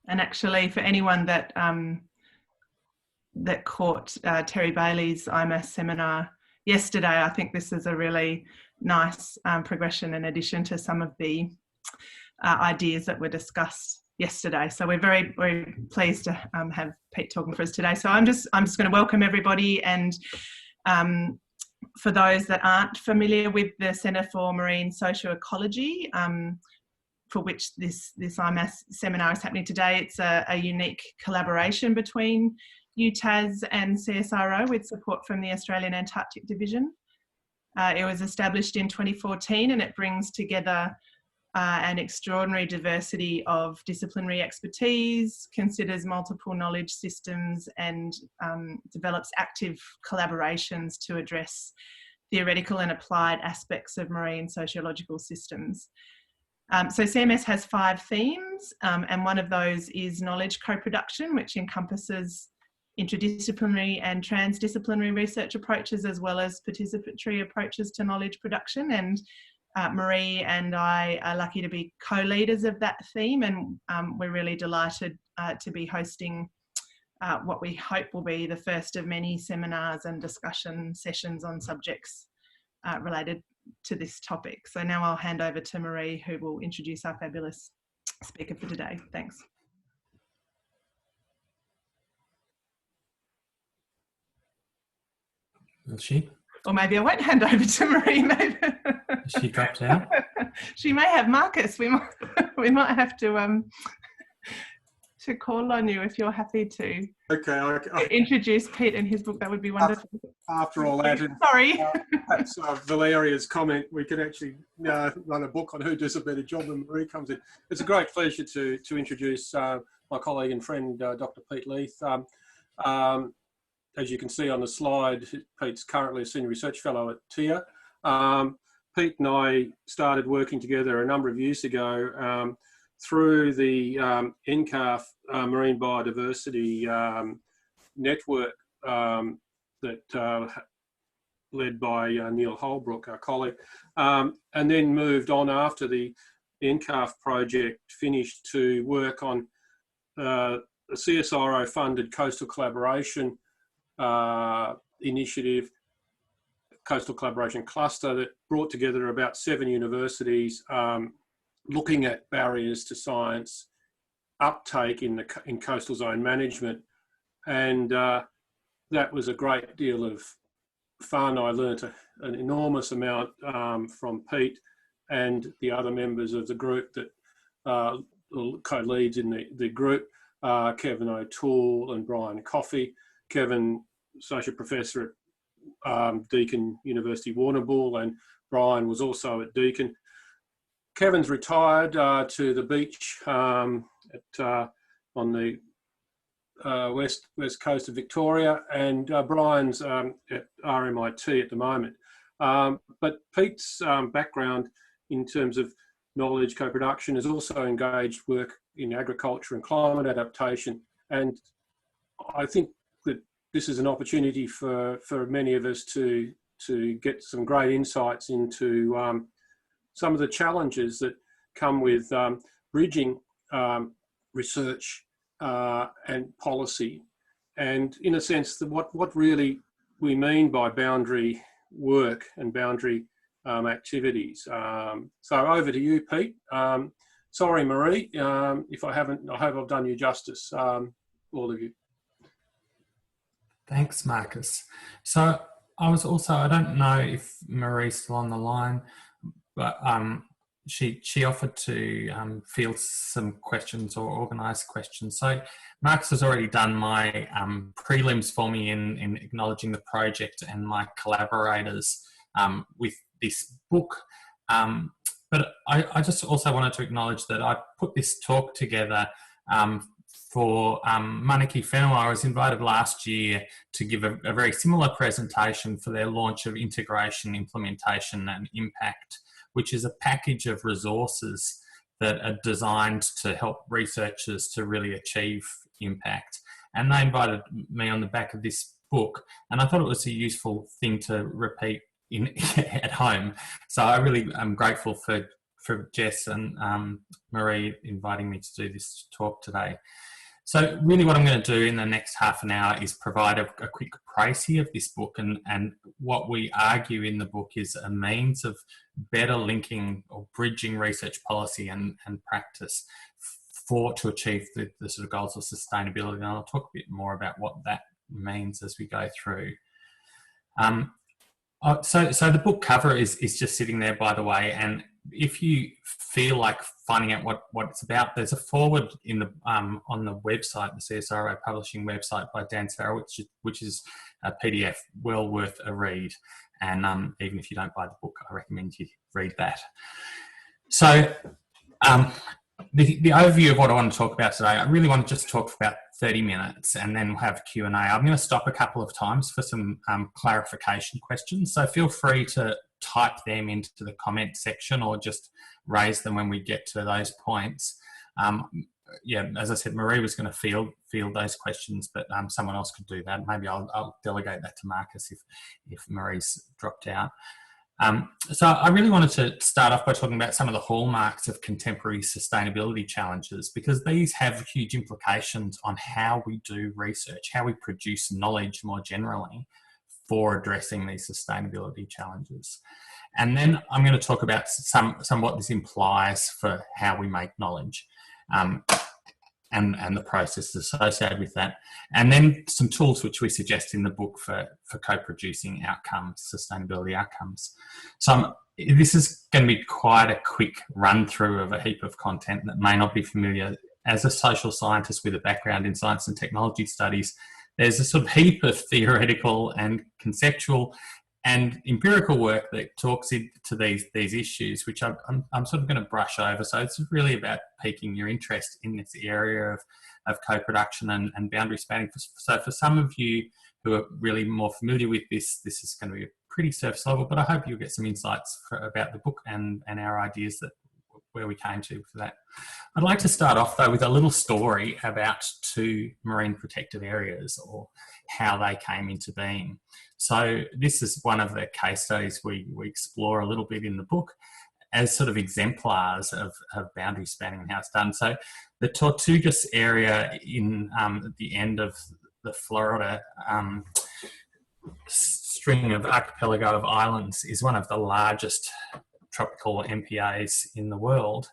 And actually, for anyone that that caught Terry Bailey's IMAS seminar yesterday, I think this is a really nice progression in addition to some of the ideas that were discussed yesterday. So we're very, very pleased to have Pete talking for us today. So I'm just going to welcome everybody, and for those that aren't familiar with the Centre for Marine Socioecology, for which this IMAS seminar is happening today, it's a unique collaboration between UTAS and CSIRO with support from the Australian Antarctic Division. It was established in 2014, and it brings together an extraordinary diversity of disciplinary expertise, considers multiple knowledge systems, and develops active collaborations to address theoretical and applied aspects of marine sociological systems. So CMS has 5 themes, and one of those is knowledge co-production, which encompasses interdisciplinary and transdisciplinary research approaches, as well as participatory approaches to knowledge production. And Marie and I are lucky to be co-leaders of that theme, and we're really delighted to be hosting what we hope will be the first of many seminars and discussion sessions on subjects related to this topic. So now I'll hand over to Marie, who will introduce our fabulous speaker for today. Thanks. Will she? Or maybe I won't hand over to Marie. Maybe she dropped out. She may have Marcus. We might have to call on you if you're happy to. Okay. Introduce Pete and his book. That would be wonderful. After all that, sorry. Perhaps Valeria's comment, we could actually run a book on who does a better job when Marie comes in. It's a great pleasure to introduce my colleague and friend, Dr. Peat Leith. As you can see on the slide, Pete's currently a Senior Research Fellow at TIA. Pete and I started working together a number of years ago through the NCAF Marine Biodiversity Network that led by Neil Holbrook, our colleague, and then moved on after the NCAF project finished to work on a CSIRO-funded coastal collaboration initiative, coastal collaboration cluster, that brought together about 7 universities looking at barriers to science uptake in coastal zone management. And that was a great deal of fun. I learnt an enormous amount from Pete and the other members of the group that co-leads in the group, Kevin O'Toole and Brian Coffey. Kevin, Associate Professor at Deakin University Warrnambool, and Brian was also at Deakin. Kevin's retired to the beach on the west coast of Victoria, and Brian's at RMIT at the moment. But Pete's background in terms of knowledge co-production has also engaged work in agriculture and climate adaptation, and I think that this is an opportunity for many of us to get some great insights into some of the challenges that come with bridging research and policy, and in a sense that what really we mean by boundary work and boundary activities. So over to you, Pete. Sorry, Marie, if I haven't, I hope I've done you justice, all of you. Thanks, Marcus. So I don't know if Marie's still on the line, but she offered to field some questions or organise questions. So Marcus has already done my prelims for me in acknowledging the project and my collaborators with this book. But I just also wanted to acknowledge that I put this talk together for Manaki Whenua. I was invited last year to give a very similar presentation for their launch of Integration, Implementation and Impact, which is a package of resources that are designed to help researchers to really achieve impact. And they invited me on the back of this book, and I thought it was a useful thing to repeat at home. So I really am grateful for for Jess and Marie inviting me to do this talk today. So really what I'm going to do in the next half an hour is provide a quick précis of this book, and what we argue in the book is a means of better linking or bridging research policy and practice to achieve the sort of goals of sustainability. And I'll talk a bit more about what that means as we go through. So the book cover is just sitting there, by the way, and if you feel like finding out what it's about, there's a forward in the on the website, the CSIRO publishing website by Dan Farrell, which is a PDF well worth a read. And even if you don't buy the book, I recommend you read that. So the overview of what I want to talk about today, I really want to just talk for about 30 minutes and then we'll have Q&A. I'm going to stop a couple of times for some clarification questions. So feel free to type them into the comment section or just raise them when we get to those points. Yeah, as I said, Marie was going to field those questions, but someone else could do that. Maybe I'll delegate that to Marcus if Marie's dropped out. So I really wanted to start off by talking about some of the hallmarks of contemporary sustainability challenges, because these have huge implications on how we do research, how we produce knowledge more generally for addressing these sustainability challenges. And then I'm going to talk about some what this implies for how we make knowledge and the processes associated with that. And then some tools which we suggest in the book for co-producing outcomes, sustainability outcomes. So this is going to be quite a quick run through of a heap of content that may not be familiar. As a social scientist with a background in science and technology studies, there's a sort of heap of theoretical and conceptual and empirical work that talks into these issues, which I'm sort of going to brush over. So it's really about piquing your interest in this area of co-production and boundary spanning. So for some of you who are really more familiar with this is going to be a pretty surface level, but I hope you'll get some insights about the book and our ideas where we came to for that. I'd like to start off though with a little story about two marine protected areas, or how they came into being. So this is one of the case studies we explore a little bit in the book as sort of exemplars of boundary spanning and how it's done. So the Tortugas area in the end of the Florida string of archipelago of islands is one of the largest tropical MPAs in the world.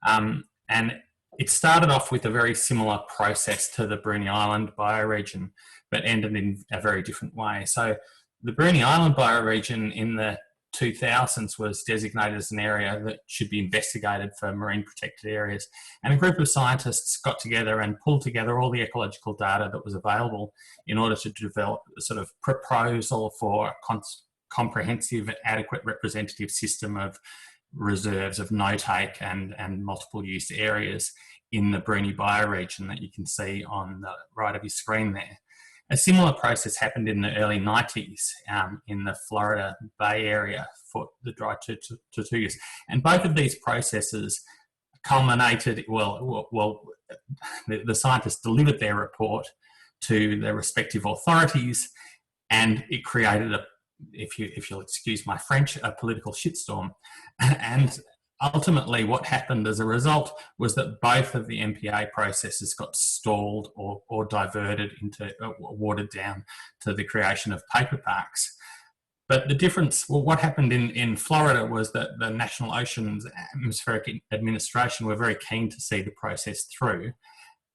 And it started off with a very similar process to the Bruny Island bioregion, but ended in a very different way. So the Bruny Island bioregion in the 2000s was designated as an area that should be investigated for marine protected areas. And a group of scientists got together and pulled together all the ecological data that was available in order to develop a sort of proposal for a comprehensive, adequate representative system of reserves of no-take and multiple use areas in the Bruny bioregion that you can see on the right of your screen there. A similar process happened in the early 90s in the Florida Bay area for the dry Tortugas. And both of these processes culminated, the scientists delivered their report to their respective authorities, and it created if you'll excuse my French, a political shitstorm. And ultimately what happened as a result was that both of the MPA processes got stalled or diverted into, watered down to the creation of paper parks. But the difference, what happened in Florida was that the National Oceans Atmospheric Administration were very keen to see the process through.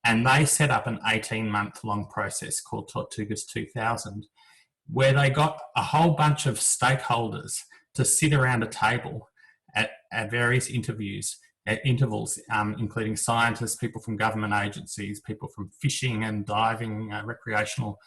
And they set up an 18-month-long process called Tortugas 2000, where they got a whole bunch of stakeholders to sit around a table at various intervals, including scientists, people from government agencies, people from fishing and diving, recreational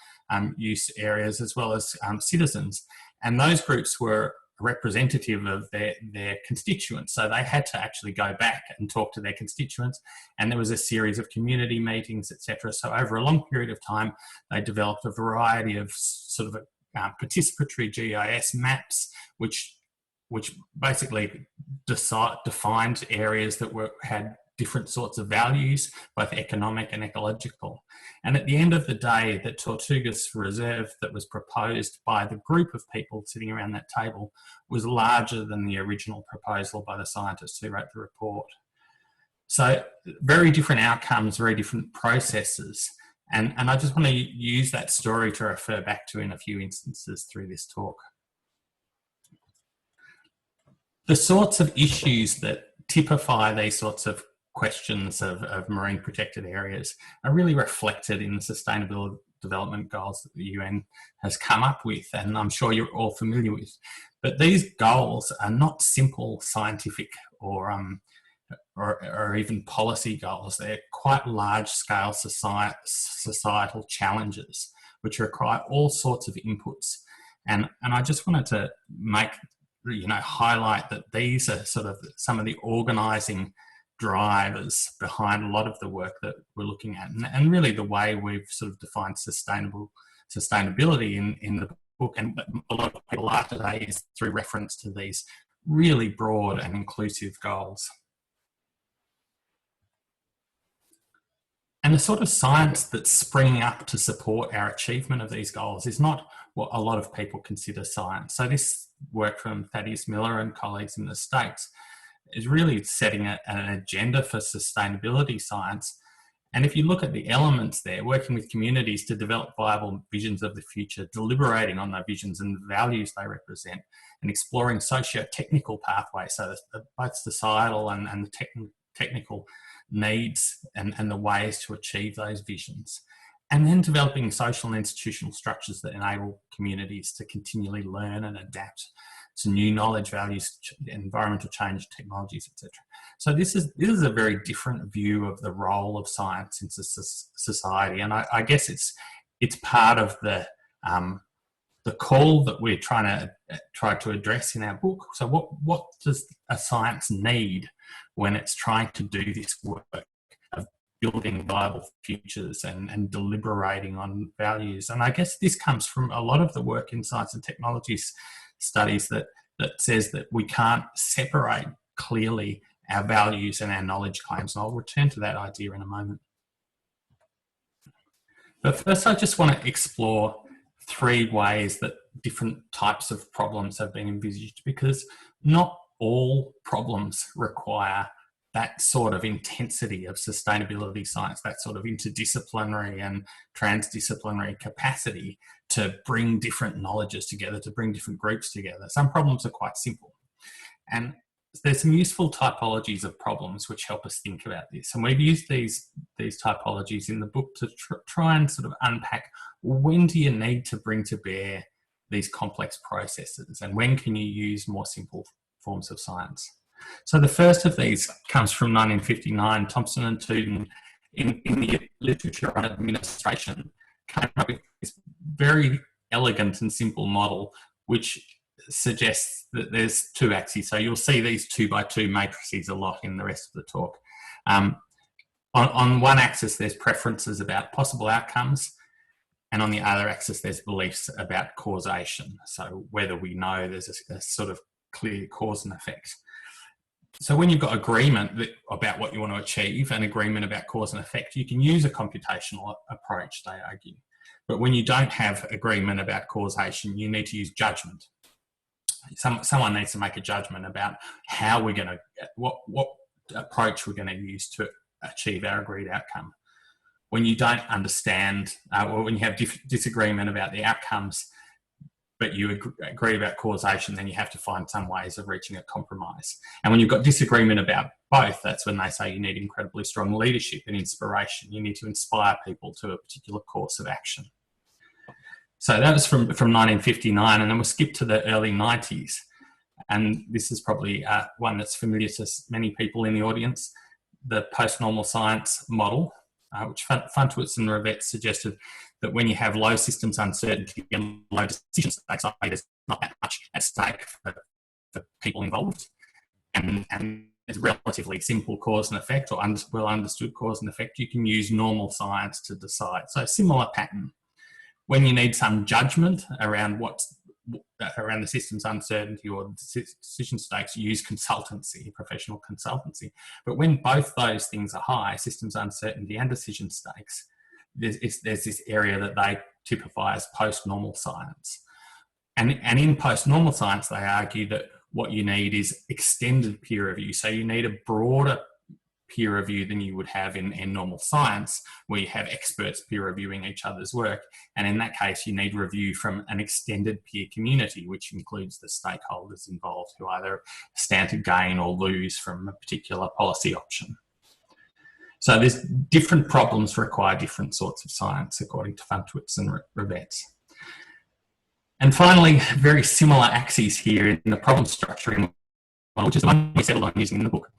use areas, as well as citizens. And those groups were representative of their constituents. So they had to actually go back and talk to their constituents. And there was a series of community meetings, etc. So over a long period of time, they developed a variety of sort of participatory GIS maps, which basically defined areas that had different sorts of values, both economic and ecological. And at the end of the day, the Tortugas reserve that was proposed by the group of people sitting around that table was larger than the original proposal by the scientists who wrote the report. So very different outcomes, very different processes. And I just want to use that story to refer back to in a few instances through this talk. The sorts of issues that typify these sorts of questions of marine protected areas are really reflected in the Sustainable Development Goals that the UN has come up with, and I'm sure you're all familiar with. But these goals are not simple scientific or even policy goals. They're quite large-scale societal challenges which require all sorts of inputs. And I just wanted to highlight that these are sort of some of the organising drivers behind a lot of the work that we're looking at, and really the way we've sort of defined sustainability in the book, and a lot of people are today, is through reference to these really broad and inclusive goals. And the sort of science that's springing up to support our achievement of these goals is not what a lot of people consider science. So this work from Thaddeus Miller and colleagues in the States is really setting an agenda for sustainability science. And if you look at the elements there, working with communities to develop viable visions of the future, deliberating on their visions and the values they represent, and exploring socio-technical pathways, so both societal and the technical needs and the ways to achieve those visions. And then developing social and institutional structures that enable communities to continually learn and adapt to new knowledge, values, environmental change, technologies, etc. So this is a very different view of the role of science in society, and I guess it's part of the call that we're try to address in our book. So what does a science need when it's trying to do this work of building viable futures and deliberating on values? And I guess this comes from a lot of the work in science and technologies studies that says that we can't separate clearly our values and our knowledge claims. And I'll return to that idea in a moment. But first, I just want to explore 3 ways that different types of problems have been envisaged, because not all problems require that sort of intensity of sustainability science, that sort of interdisciplinary and transdisciplinary capacity to bring different knowledges together, to bring different groups together. Some problems are quite simple. And there's some useful typologies of problems which help us think about this. And we've used these typologies in the book to try and sort of unpack, when do you need to bring to bear these complex processes, and when can you use more simple forms of science? So the first of these comes from 1959. Thompson and Tooten, in the literature on administration, came up with this very elegant and simple model which suggests that there's 2 axes. So you'll see these 2x2 matrices a lot in the rest of the talk. On one axis there's preferences about possible outcomes, and on the other axis there's beliefs about causation, so whether we know there's a sort of clear cause and effect. So when you've got agreement about what you want to achieve and agreement about cause and effect, you can use a computational approach, they argue. But when you don't have agreement about causation, you need to use judgment. Someone needs to make a judgment about how we're going to, what approach we're going to use to achieve our agreed outcome. When you don't understand, or when you have disagreement about the outcomes, but you agree about causation, then you have to find some ways of reaching a compromise. And when you've got disagreement about both, that's when they say you need incredibly strong leadership and inspiration. You need to inspire people to a particular course of action. So that was from 1959, and then we'll skip to the early 90s. And this is probably one that's familiar to many people in the audience, the post-normal science model, which Funtuitz and Rivette suggested that when you have low systems uncertainty and low decision stakes, there's not that much at stake for people involved, and it's relatively simple cause and effect, or well understood cause and effect, you can use normal science to decide. So similar pattern. When you need some judgment around what's around the system's uncertainty or the decision stakes, use consultancy, professional consultancy. But when both those things are high, systems uncertainty and decision stakes, there's this area that they typify as post-normal science. And in post-normal science, they argue that what you need is extended peer review. So you need a broader peer review than you would have in normal science, where you have experts peer reviewing each other's work. And in that case, you need review from an extended peer community, which includes the stakeholders involved who either stand to gain or lose from a particular policy option. So there's different problems require different sorts of science, according to Funtwitz and Rivets. And finally, very similar axes here in the problem structuring model, which is the one we settled on using in the book.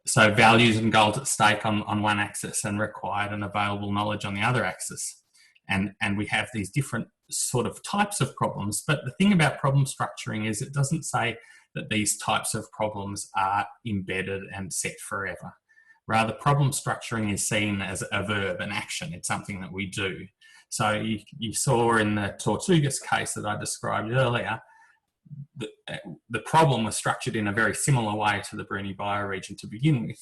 So values and goals at stake on one axis and required and available knowledge on the other axis. And we have these different sort of types of problems. But the thing about problem structuring is it doesn't say that these types of problems are embedded and set forever. Rather, problem structuring is seen as a verb, an action. It's something that we do. So you saw in the Tortugas case that I described earlier, the problem was structured in a very similar way to the Bruny bioregion to begin with,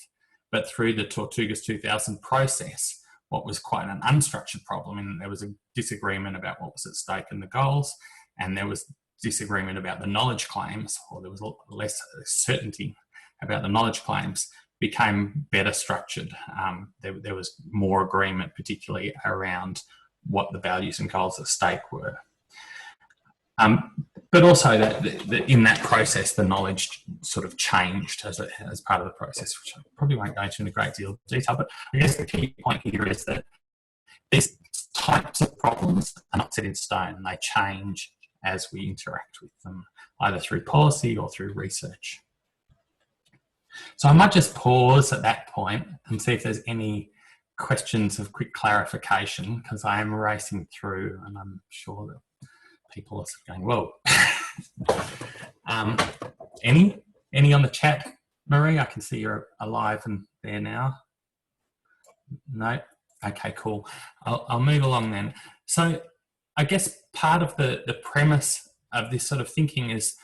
but through the Tortugas 2000 process, what was quite an unstructured problem, and there was a disagreement about what was at stake in the goals, and there was disagreement about the knowledge claims, or there was less certainty about the knowledge claims, became better structured. There was more agreement, particularly around what the values and goals at stake were. But also that in that process, the knowledge sort of changed as part of the process, which I probably won't go into in a great deal of detail. But I guess the key point here is that these types of problems are not set in stone. They change as we interact with them, either through policy or through research. So I might just pause at that point and see if there's any questions of quick clarification, because I am racing through and I'm sure that people are going, whoa. Any on the chat, Marie? I can see you're alive and there now. No? Okay, cool. I'll move along then. So I guess part of the premise of this sort of thinking is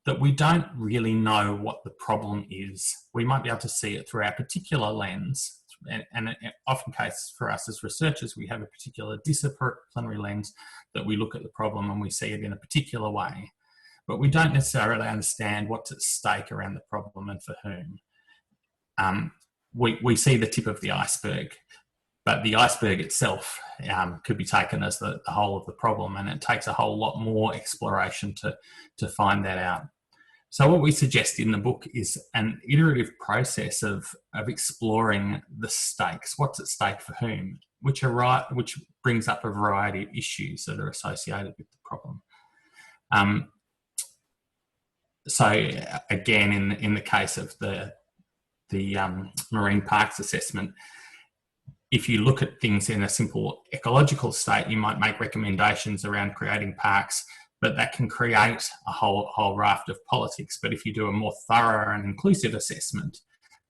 that we don't really know what the problem is. We might be able to see it through our particular lens. And often case for us as researchers, we have a particular disciplinary lens that we look at the problem and we see it in a particular way. But we don't necessarily understand what's at stake around the problem and for whom. We see the tip of the iceberg, but the iceberg itself could be taken as the whole of the problem, and it takes a whole lot more exploration to find that out. So what we suggest in the book is an iterative process of exploring the stakes, what's at stake for whom, which brings up a variety of issues that are associated with the problem. So again, in the case of the marine parks assessment, if you look at things in a simple ecological state, you might make recommendations around creating parks, but that can create a whole raft of politics. But if you do a more thorough and inclusive assessment,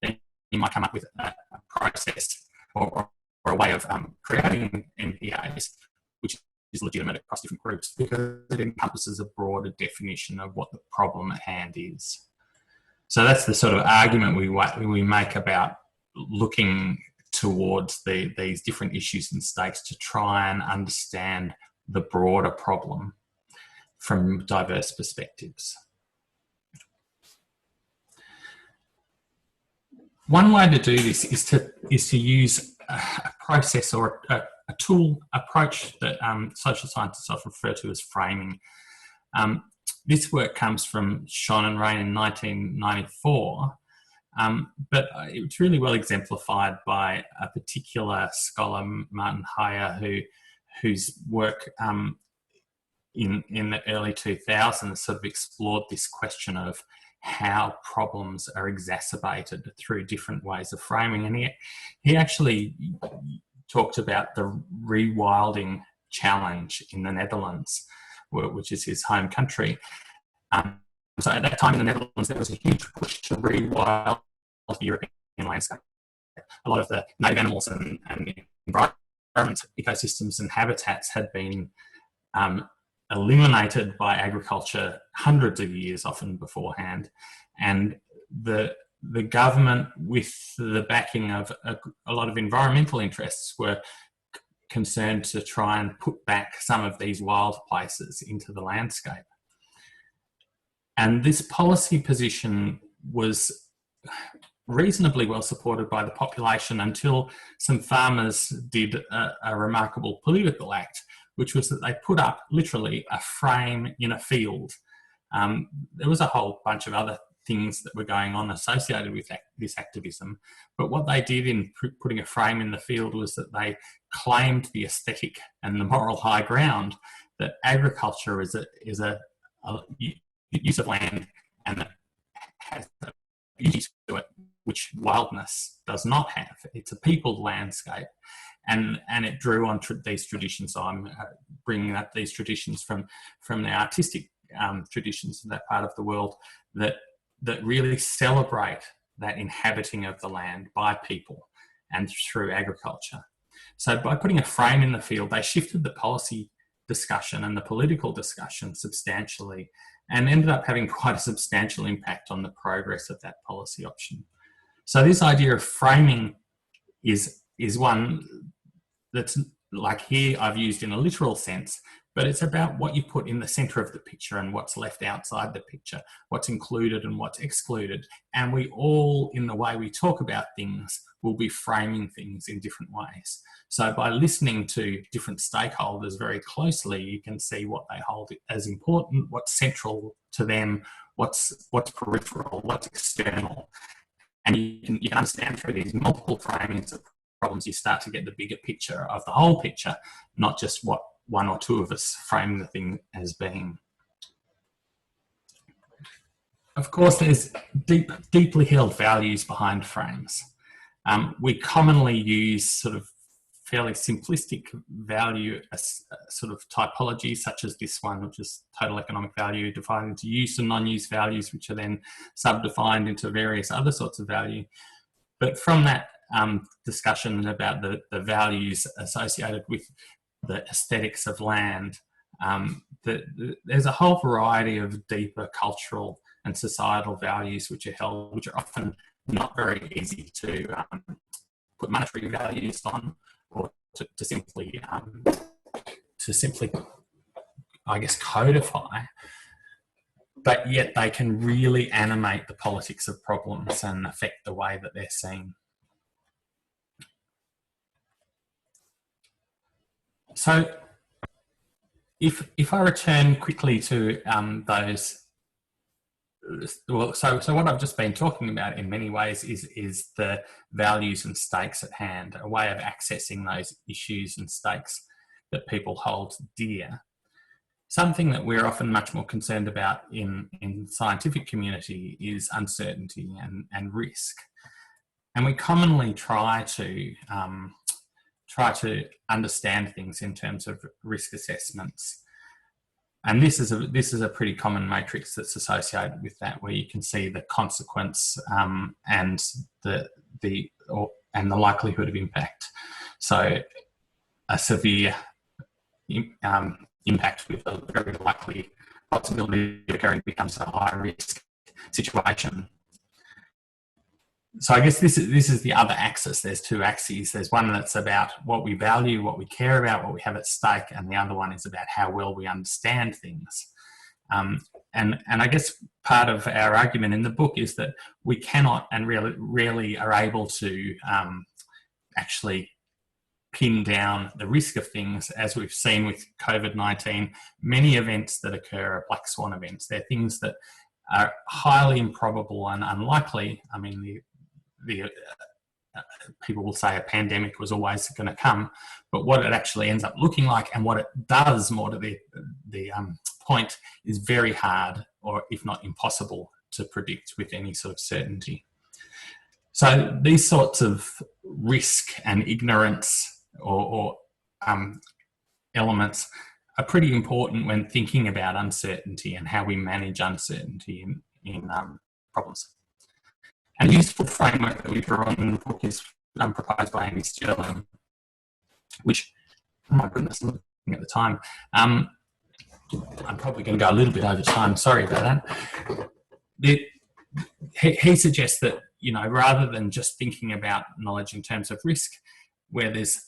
then you might come up with a process or a way of creating MPAs, which is legitimate across different groups because it encompasses a broader definition of what the problem at hand is. So that's the sort of argument we make about looking towards these different issues and stakes to try and understand the broader problem from diverse perspectives. One way to do this is to use a process or a tool approach that social scientists often refer to as framing. This work comes from Sean and Rain in 1994, but it's really well exemplified by a particular scholar, Martin Heyer, whose work in the early 2000s sort of explored this question of how problems are exacerbated through different ways of framing. And he actually talked about the rewilding challenge in the Netherlands, which is his home country. So at that time in the Netherlands, there was a huge push to rewild the European landscape. A lot of the native animals and environments, ecosystems and habitats had been eliminated by agriculture hundreds of years often beforehand, and the government, with the backing of a lot of environmental interests, were concerned to try and put back some of these wild places into the landscape. And this policy position was reasonably well supported by the population until some farmers did a remarkable political act, which was that they put up literally a frame in a field. There was a whole bunch of other things that were going on associated with this activism, but what they did in putting a frame in the field was that they claimed the aesthetic and the moral high ground that agriculture is a use of land, and that has a beauty to it which wildness does not have. It's a peopled landscape, and it drew on these traditions. So I'm bringing up these traditions from the artistic traditions of that part of the world that really celebrate that inhabiting of the land by people and through agriculture. So by putting a frame in the field, they shifted the policy discussion and the political discussion substantially, and ended up having quite a substantial impact on the progress of that policy option. So this idea of framing is one that's, like here, I've used in a literal sense, but it's about what you put in the centre of the picture and what's left outside the picture, what's included and what's excluded. And we all, in the way we talk about things, will be framing things in different ways. So by listening to different stakeholders very closely, you can see what they hold as important, what's central to them, what's peripheral, what's external. And you can understand through these multiple framings of problems, you start to get the bigger picture of the whole picture, not just what one or two of us frame the thing as being. Of course, there's deeply held values behind frames. We commonly use sort of fairly simplistic value sort of typologies, such as this one, which is total economic value, divided into use and non-use values, which are then subdefined into various other sorts of value. But from that discussion about the values associated with the aesthetics of land, there's a whole variety of deeper cultural and societal values which are held, which are often not very easy to put monetary values on, or to simply, I guess, codify. But yet they can really animate the politics of problems and affect the way that they're seen. So if I return quickly to those, well, so what I've just been talking about in many ways is the values and stakes at hand, a way of accessing those issues and stakes that people hold dear. Something that we're often much more concerned about in the scientific community is uncertainty and risk. And we commonly try to understand things in terms of risk assessments. And this is a pretty common matrix that's associated with that, where you can see the consequence and the likelihood of impact. So a severe impact with a very likely possibility of occurring becomes a high risk situation. So I guess this is the other axis. There's two axes. There's one that's about what we value, what we care about, what we have at stake, and the other one is about how well we understand things. And I guess part of our argument in the book is that we cannot and rarely are able to actually pin down the risk of things, as we've seen with COVID-19. Many events that occur are black swan events. They're things that are highly improbable and unlikely. I mean, people will say a pandemic was always going to come, but what it actually ends up looking like and what it does, more to the point, is very hard, or if not impossible, to predict with any sort of certainty. So these sorts of risk and ignorance or elements are pretty important when thinking about uncertainty and how we manage uncertainty in problems. And a useful framework that we draw on in the book is proposed by Amy Sterling, which, oh my goodness, I'm looking at the time, I'm probably going to go a little bit over time, sorry about that. He suggests that, you know, rather than just thinking about knowledge in terms of risk, where there's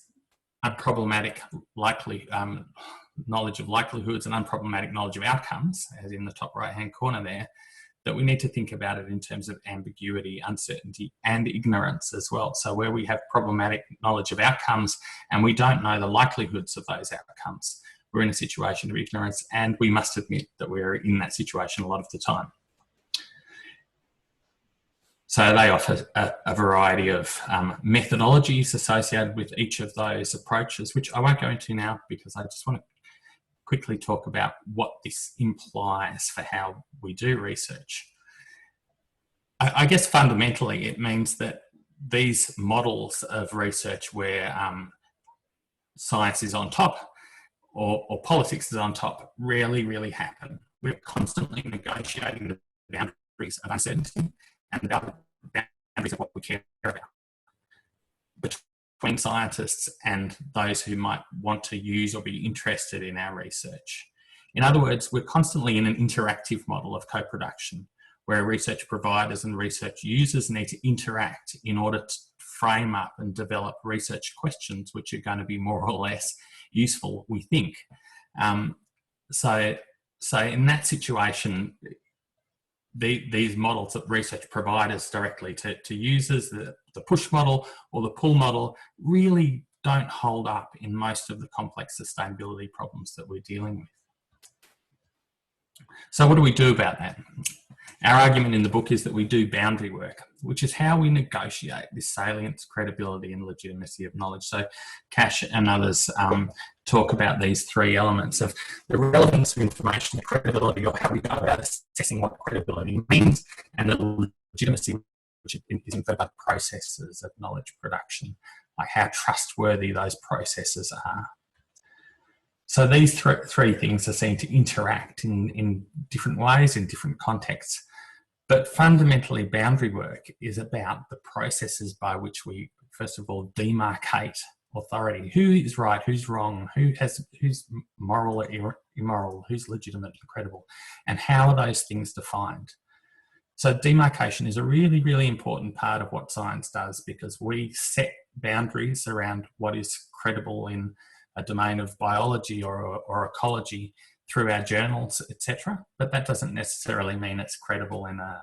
unproblematic knowledge of likelihoods and unproblematic knowledge of outcomes, as in the top right-hand corner there, that we need to think about it in terms of ambiguity, uncertainty, and ignorance as well. So where we have problematic knowledge of outcomes and we don't know the likelihoods of those outcomes, we're in a situation of ignorance, and we must admit that we're in that situation a lot of the time. So they offer a variety of methodologies associated with each of those approaches, which I won't go into now because I just want to quickly talk about what this implies for how we do research. I guess fundamentally it means that these models of research where science is on top or politics is on top rarely happen. We're constantly negotiating the boundaries of uncertainty and the boundaries of what we care about between scientists and those who might want to use or be interested in our research. In other words, we're constantly in an interactive model of co-production where research providers and research users need to interact in order to frame up and develop research questions which are going to be more or less useful, we think. So in that situation, these models that research providers directly to users, the push model or the pull model, really don't hold up in most of the complex sustainability problems that we're dealing with. So what do we do about that? Our argument in the book is that we do boundary work, which is how we negotiate this salience, credibility and legitimacy of knowledge. So Cash and others talk about these three elements of the relevance of information, the credibility, or how we go about assessing what credibility means, and the legitimacy, which is inferred by processes of knowledge production, like how trustworthy those processes are. So these three things are seen to interact in different ways, in different contexts. But fundamentally, boundary work is about the processes by which we, first of all, demarcate authority. Who is right, who's wrong, who's moral or immoral, who's legitimate and credible, and how are those things defined? So demarcation is a really important part of what science does, because we set boundaries around what is credible in a domain of biology or ecology through our journals, etc. But that doesn't necessarily mean it's credible in a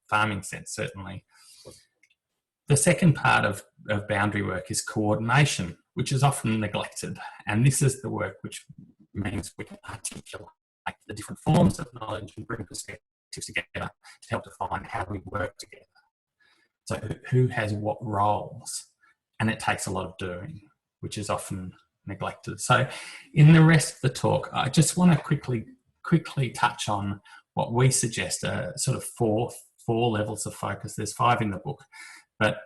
farming sense, certainly. The second part of boundary work is coordination, which is often neglected. And this is the work which means we can articulate the different forms of knowledge and bring perspectives together to help define how we work together. So who has what roles? And it takes a lot of doing, which is often neglected. So in the rest of the talk, I just want to quickly touch on what we suggest are sort of four levels of focus. There's 5 in the book, but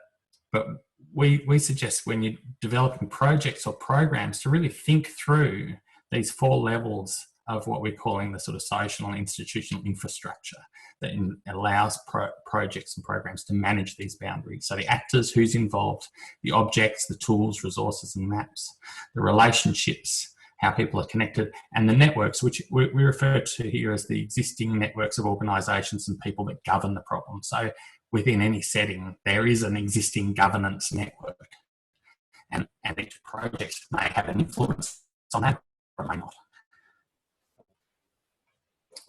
we suggest when you're developing projects or programs to really think through these 4 levels of what we're calling the sort of social and institutional infrastructure that allows projects and programs to manage these boundaries. So the actors, who's involved, the objects, the tools, resources and maps, the relationships, how people are connected, and the networks, which we refer to here as the existing networks of organisations and people that govern the problem. So within any setting, there is an existing governance network, and each project may have an influence on that or may not.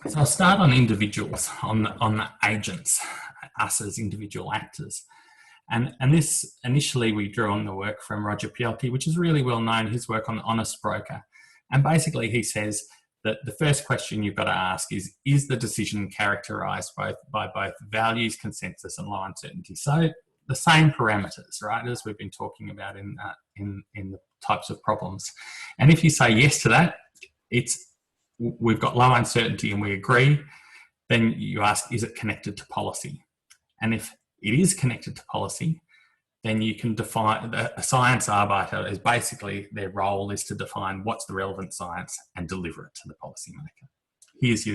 So I'll start on individuals, on the agents, us as individual actors. And this, initially we drew on the work from Roger Pielke, which is really well known, his work on the honest broker. And basically he says that the first question you've got to ask is the decision characterised by both values, consensus and low uncertainty? So the same parameters, right, as we've been talking about in the types of problems. And if you say yes to that, we've got low uncertainty and we agree, then you ask, is it connected to policy? And if it is connected to policy, then you can define, a science arbiter is basically, their role is to define what's the relevant science and deliver it to the policymaker. Here's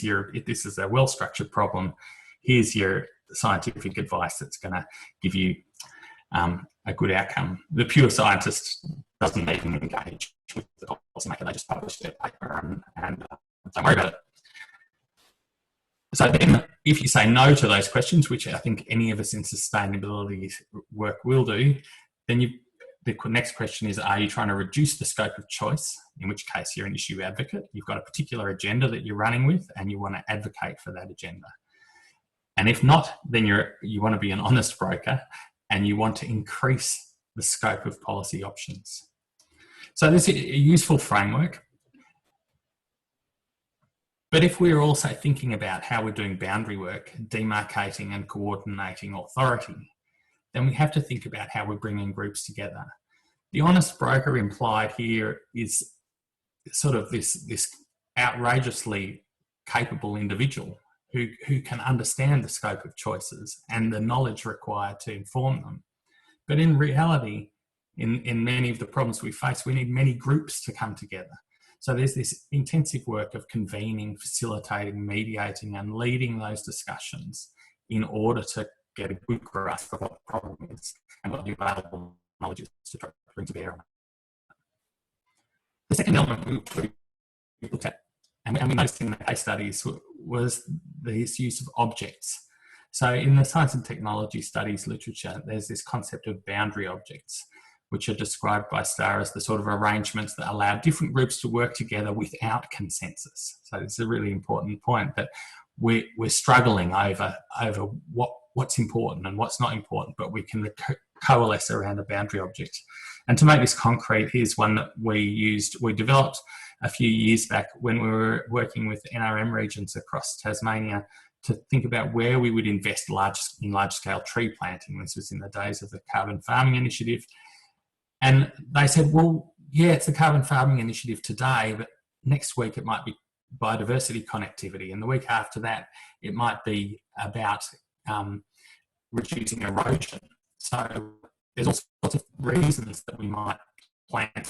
your, if this is a well-structured problem, here's your scientific advice that's going to give you a good outcome. The pure scientist doesn't even engage with the policymaker, they just publish their paper and don't worry about it. So then if you say no to those questions, which I think any of us in sustainability work will do, then the next question is, are you trying to reduce the scope of choice? In which case you're an issue advocate. You've got a particular agenda that you're running with and you want to advocate for that agenda. And if not, then you want to be an honest broker and you want to increase the scope of policy options. So this is a useful framework. But if we're also thinking about how we're doing boundary work, demarcating and coordinating authority, then we have to think about how we're bringing groups together. The honest broker implied here is sort of this outrageously capable individual who can understand the scope of choices and the knowledge required to inform them. But in reality, in many of the problems we face, we need many groups to come together. So there's this intensive work of convening, facilitating, mediating and leading those discussions in order to get a good grasp of what the problem is and what the available knowledge is to try to bring to bear on it. The second element we looked at, and we noticed in the case studies, was this use of objects. So in the science and technology studies literature, there's this concept of boundary objects, which are described by Starr as the sort of arrangements that allow different groups to work together without consensus. So it's a really important point that we're struggling over what's important and what's not important, but we can coalesce around a boundary object. And to make this concrete, here's one that we developed a few years back when we were working with NRM regions across Tasmania to think about where we would invest in large-scale tree planting. This was in the days of the Carbon Farming Initiative. And they said, well, yeah, it's the Carbon Farming Initiative today, but next week it might be biodiversity connectivity. And the week after that, it might be about reducing erosion. So there's all sorts of reasons that we might plant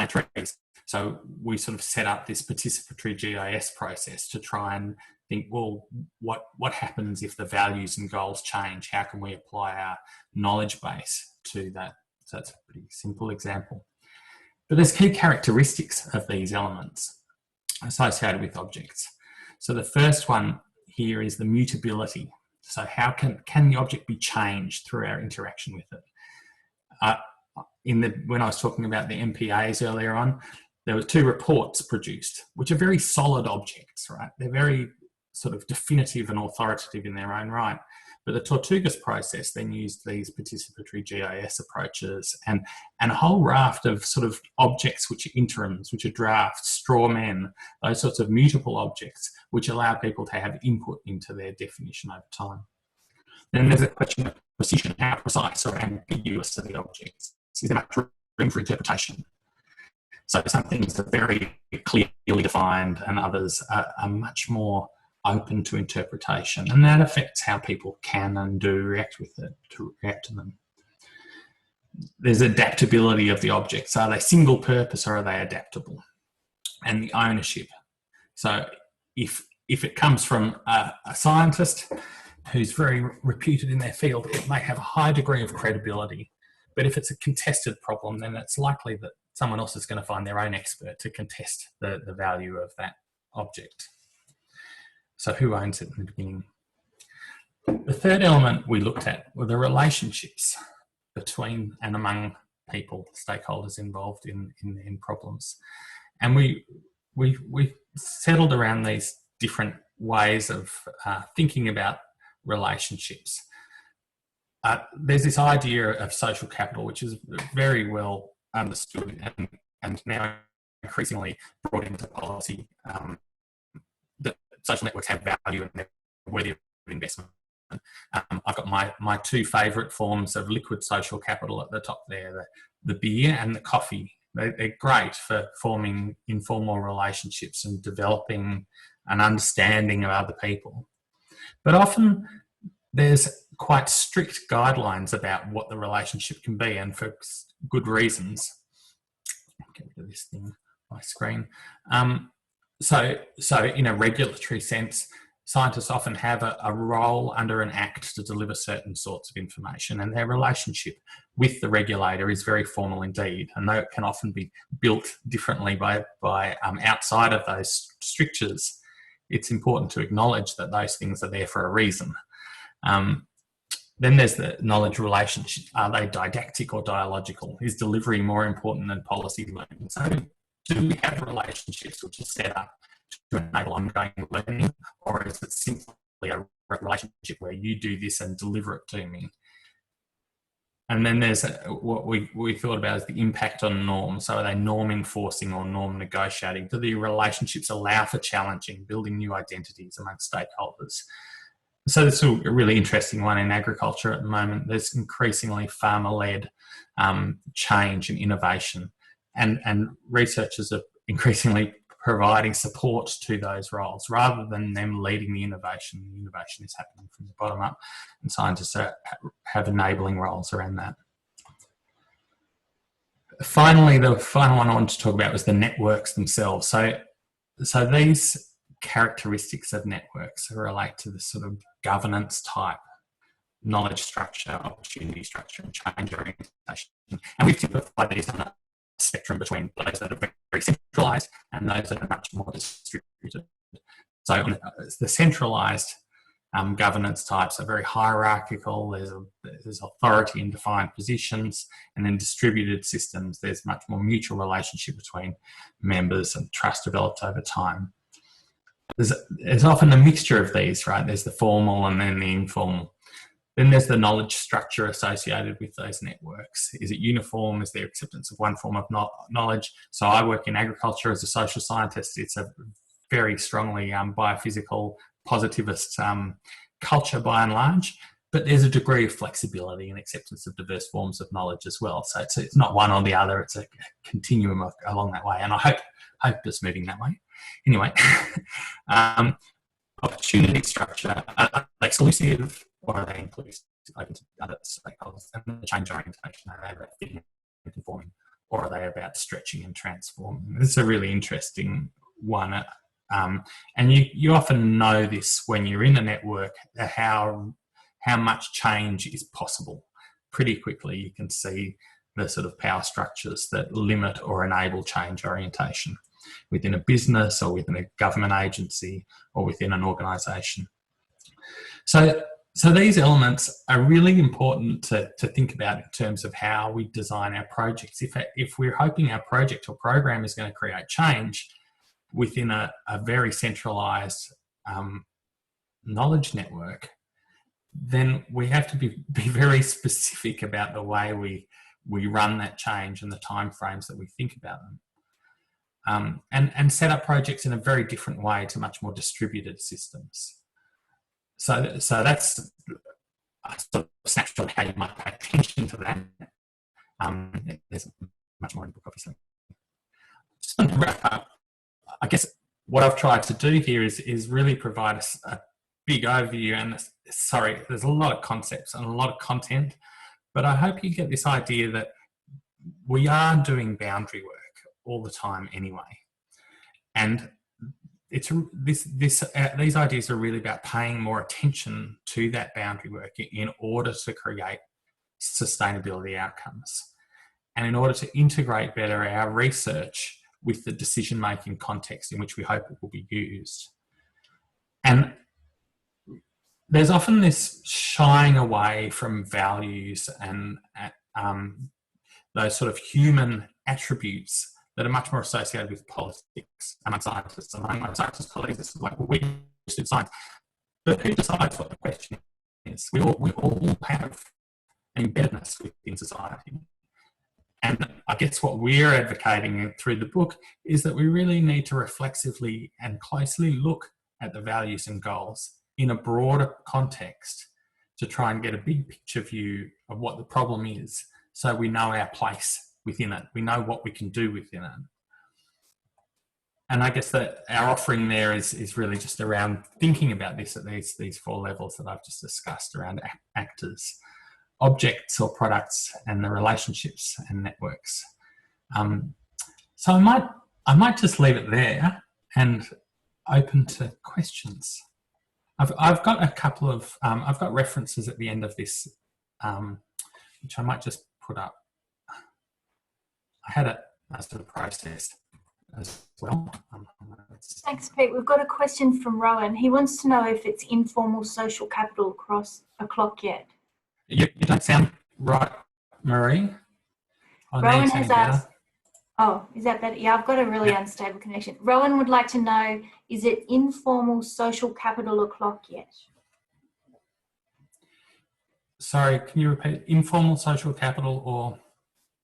trees. So we sort of set up this participatory GIS process to try and think, well, what happens if the values and goals change? How can we apply our knowledge base to that? So that's a pretty simple example. But there's key characteristics of these elements associated with objects. So the first one here is the mutability. So how can the object be changed through our interaction with it? When I was talking about the MPAS earlier on, there were 2 reports produced, which are very solid objects, right? They're very sort of definitive and authoritative in their own right. But the Tortugas process then used these participatory GIS approaches and a whole raft of sort of objects which are interims, which are drafts, straw men, those sorts of mutable objects, which allow people to have input into their definition over time. Then there's a question of precision, how precise or ambiguous are the objects? Is there much room for interpretation? So some things are very clearly defined and others are much more open to interpretation, and that affects how people can and do react to them. There's adaptability of the objects. Are they single purpose or are they adaptable? And the ownership. So if it comes from a scientist who's very reputed in their field, it may have a high degree of credibility. But if it's a contested problem, then it's likely that someone else is going to find their own expert to contest the value of that object. So who owns it in the beginning? The third element we looked at were the relationships between and among people, stakeholders involved in problems. And we settled around these different ways of thinking about relationships. There's this idea of social capital, which is very well understood and now increasingly brought into policy, that social networks have value and they're worthy of investment. I've got my 2 favourite forms of liquid social capital at the top there, the beer and the coffee. They're great for forming informal relationships and developing an understanding of other people. But often there's quite strict guidelines about what the relationship can be, and for good reasons. I'll get rid of this thing, my screen. So in a regulatory sense, scientists often have a role under an act to deliver certain sorts of information, and their relationship with the regulator is very formal indeed. And though it can often be built differently by outside of those strictures, it's important to acknowledge that those things are there for a reason. Then there's the knowledge relationship. Are they didactic or dialogical? Is delivery more important than policy learning? So do we have relationships which are set up to enable ongoing learning, or is it simply a relationship where you do this and deliver it to me? And then there's what we thought about as the impact on norms. So are they norm enforcing or norm negotiating? Do the relationships allow for challenging, building new identities among stakeholders? So this is a really interesting one in agriculture at the moment. There's increasingly farmer-led change and innovation, and researchers are increasingly providing support to those roles rather than them leading the innovation. The innovation is happening from the bottom up, and scientists have enabling roles around that. Finally, the final one I wanted to talk about was the networks themselves. So these characteristics of networks relate to the sort of governance type, knowledge structure, opportunity structure, and change orientation. And we've typified these on a spectrum between those that are very centralised and those that are much more distributed. So on the centralised governance types are very hierarchical. There's authority in defined positions, and in distributed systems, there's much more mutual relationship between members and trust developed over time. There's often a mixture of these, right? There's the formal and then the informal. Then there's the knowledge structure associated with those networks. Is it uniform? Is there acceptance of one form of knowledge? So I work in agriculture as a social scientist. It's a very strongly biophysical, positivist culture by and large, but there's a degree of flexibility and acceptance of diverse forms of knowledge as well. So it's not one or the other, it's a continuum along that way. And I hope it's moving that way. Anyway, opportunity structure, are they exclusive or are they inclusive, open to other stakeholders? And the change orientation, are they about fitting and conforming, or are they about stretching and transforming? This is a really interesting one. And you often know this when you're in a network, how much change is possible. Pretty quickly you can see the sort of power structures that limit or enable change orientation within a business or within a government agency or within an organisation. So these elements are really important to think about in terms of how we design our projects. If we're hoping our project or program is going to create change within a very centralised knowledge network, then we have to be very specific about the way we run that change and the timeframes that we think about them. And set up projects in a very different way to much more distributed systems. So that's a sort of snapshot of how you might pay attention to that. There's much more in the book, obviously. Just to wrap up, I guess what I've tried to do here is really provide a big overview, and sorry, there's a lot of concepts and a lot of content, but I hope you get this idea that we are doing boundary work all the time anyway. And it's these ideas are really about paying more attention to that boundary work in order to create sustainability outcomes, and in order to integrate better our research with the decision-making context in which we hope it will be used. And there's often this shying away from values and those sort of human attributes that are much more associated with politics among scientists, among my scientist colleagues. It's like, well, we just do science. But who decides what the question is? We all have an embeddedness within society. And I guess what we're advocating through the book is that we really need to reflexively and closely look at the values and goals in a broader context to try and get a big picture view of what the problem is, so we know our place within it. We know what we can do within it. And I guess that our offering there is really just around thinking about this at these four levels that I've just discussed around actors, objects or products, and the relationships and networks. So I might just leave it there and open to questions. I've got a couple of, I've got references at the end of this, which I might just put up. I had it as a process as well. Thanks, Pete. We've got a question from Rowan. He wants to know if it's informal social capital across a clock yet. You don't sound right, Marie. Rowan has asked, oh, is that better? Yeah, I've got a really unstable connection. Rowan would like to know, is it informal social capital o'clock yet? Sorry, can you repeat? Informal social capital or?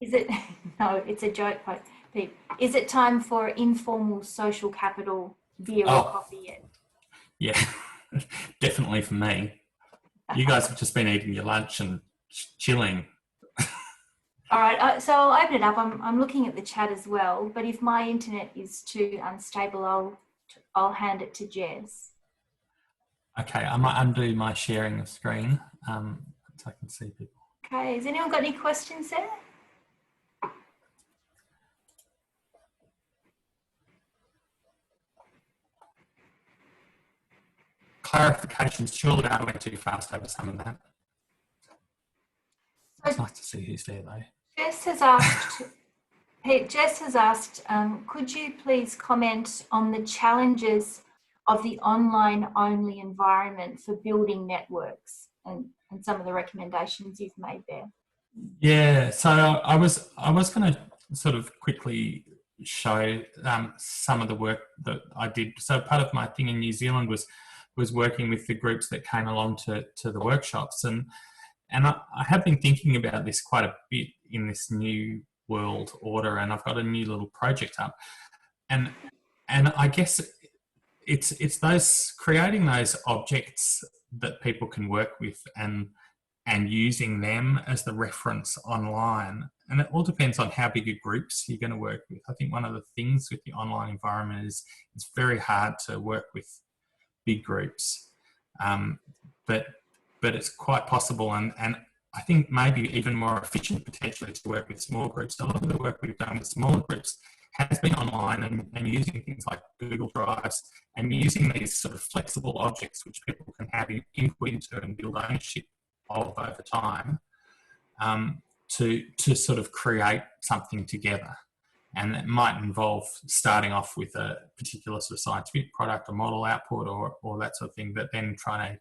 Is it, no, it's a joke, Pete. Is it time for informal social capital beer or coffee yet? Yeah, definitely for me. You guys have just been eating your lunch and chilling. All right, so I'll open it up. I'm looking at the chat as well, but if my internet is too unstable, I'll hand it to Jess. Okay, I might undo my sharing of screen so I can see people. Okay, has anyone got any questions there? Clarifications, surely I went too fast over some of that. It's nice to see who's there though. Jess has asked, Pete, Jess has asked, could you please comment on the challenges of the online-only environment for building networks and some of the recommendations you've made there? Yeah, so I was going to sort of quickly show some of the work that I did. So part of my thing in New Zealand was working with the groups that came along to the workshops, and I have been thinking about this quite a bit in this new world order, and I've got a new little project up, and I guess it's those creating those objects that people can work with and using them as the reference online. And it all depends on how big a groups you're going to work with. I think one of the things with the online environment is it's very hard to work with big groups, but it's quite possible, and I think maybe even more efficient potentially to work with small groups. A lot of the work we've done with smaller groups has been online and using things like Google Drives and using these sort of flexible objects which people can have input into and build ownership of over time, to sort of create something together. And it might involve starting off with a particular sort of scientific product or model output or that sort of thing, but then trying to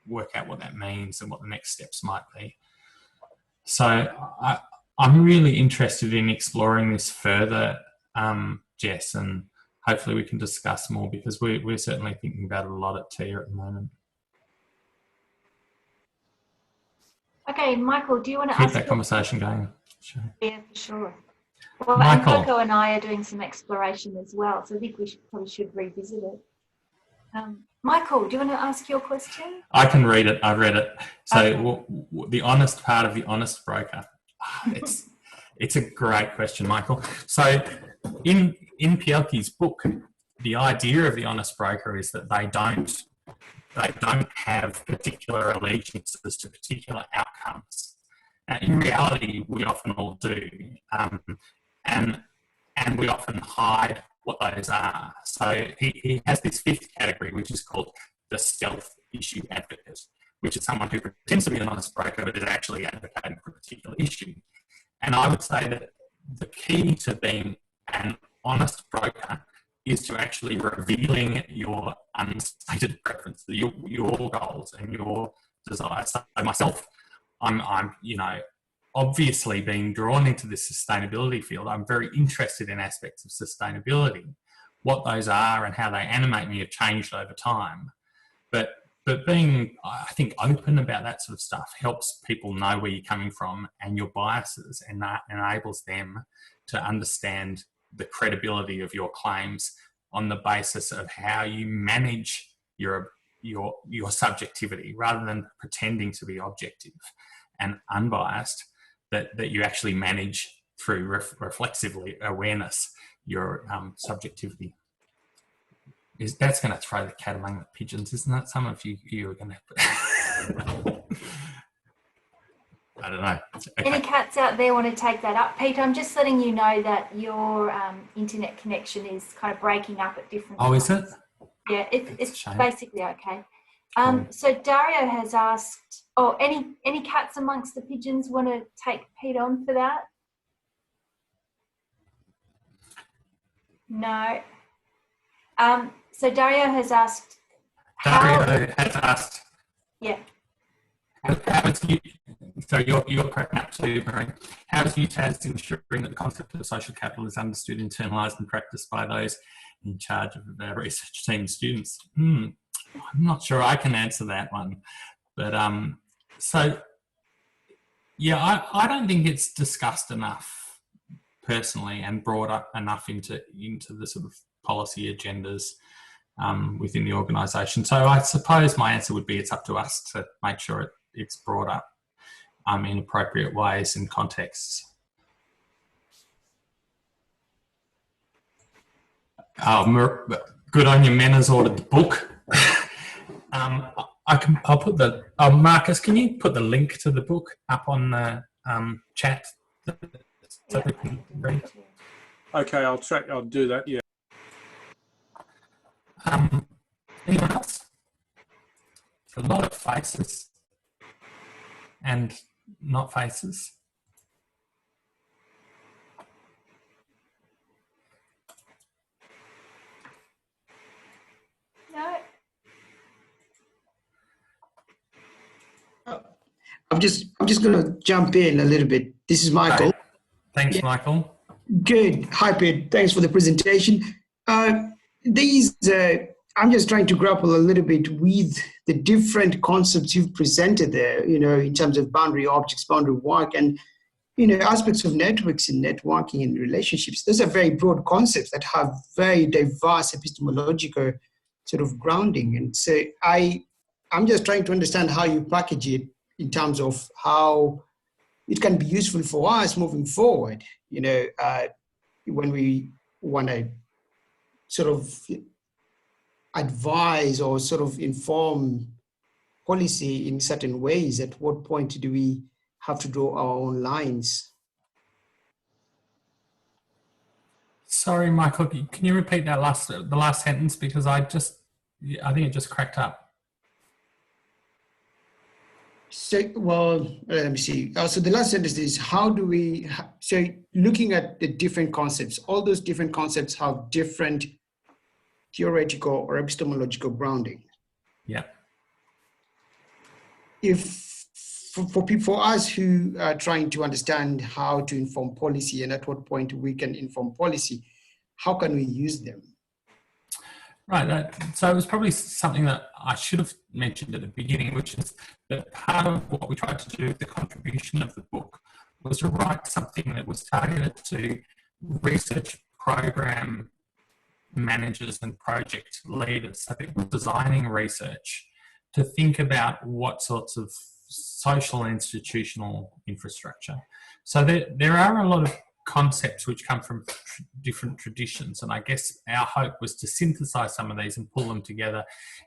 work out what that means and what the next steps might be. So I'm really interested in exploring this further, Jess, and hopefully we can discuss more, because we're certainly thinking about it a lot at TIA at the moment. Okay, Michael, do you want to keep that conversation going? Sure. Yeah, for sure. Well, Michael. and Coco and I are doing some exploration as well, so I think we probably should revisit it. Michael, do you want to ask your question? I can read it. I've read it. So okay. The honest part of the honest broker. It's a great question, Michael. So in Pielke's book, the idea of the honest broker is that they don't have particular allegiances to particular outcomes. In reality, we often all do, and we often hide what those are. So he has this fifth category, which is called the stealth issue advocate, which is someone who pretends to be an honest broker but is actually advocating for a particular issue. And I would say that the key to being an honest broker is to actually revealing your unstated preferences, your goals and your desires. So myself, I'm obviously being drawn into this sustainability field. I'm very interested in aspects of sustainability. What those are and how they animate me have changed over time. But being, I think, open about that sort of stuff helps people know where you're coming from and your biases, and that enables them to understand the credibility of your claims on the basis of how you manage your subjectivity, rather than pretending to be objective and unbiased, that you actually manage through reflexively awareness your subjectivity. That's going to throw the cat among the pigeons, isn't that? Some of you are going to I don't know. Okay. Any cats out there want to take that up? Pete, I'm just letting you know that your internet connection is kind of breaking up at different times. Oh, is it? Yeah, it's basically okay. So Dario has asked, oh, any cats amongst the pigeons? Want to take Pete on for that? No. So Dario has asked. Dario has asked. Yeah. How is you? So you're correct, absolutely, Marie. How is UTAS ensuring that the concept of social capital is understood, internalised, and practised by those in charge of our research team students? I'm not sure I can answer that one, but so yeah, I don't think it's discussed enough personally and brought up enough into the sort of policy agendas within the organisation. So I suppose my answer would be it's up to us to make sure it's brought up in appropriate ways and contexts. Oh, good on you, men has ordered the book. I'll put the, Marcus, can you put the link to the book up on the chat so we can read? Okay, I'll do that, yeah. Anyone else? A lot of faces and not faces. No. I'm just going to jump in a little bit. This is Michael. Right. Thanks, yeah. Michael. Good. Hi, Pete. Thanks for the presentation. I'm just trying to grapple a little bit with the different concepts you've presented there, in terms of boundary objects, boundary work, and, aspects of networks and networking and relationships. Those are very broad concepts that have very diverse epistemological sort of grounding. And so I'm just trying to understand how you package it in terms of how it can be useful for us moving forward, when we want to sort of advise or sort of inform policy in certain ways. At what point do we have to draw our own lines? Sorry, Michael, can you repeat that the last sentence, because I think it just cracked up. So, well, let me see. So the last sentence is, how do we, so looking at the different concepts, all those different concepts have different theoretical or epistemological grounding. Yeah. If for us who are trying to understand how to inform policy and at what point we can inform policy, how can we use them? Right, so it was probably something that I should have mentioned at the beginning, which is that part of what we tried to do with the contribution of the book was to write something that was targeted to research program managers and project leaders, so people designing research, to think about what sorts of social and institutional infrastructure. So there are a lot of concepts which come from different traditions, and I guess our hope was to synthesize some of these and pull them together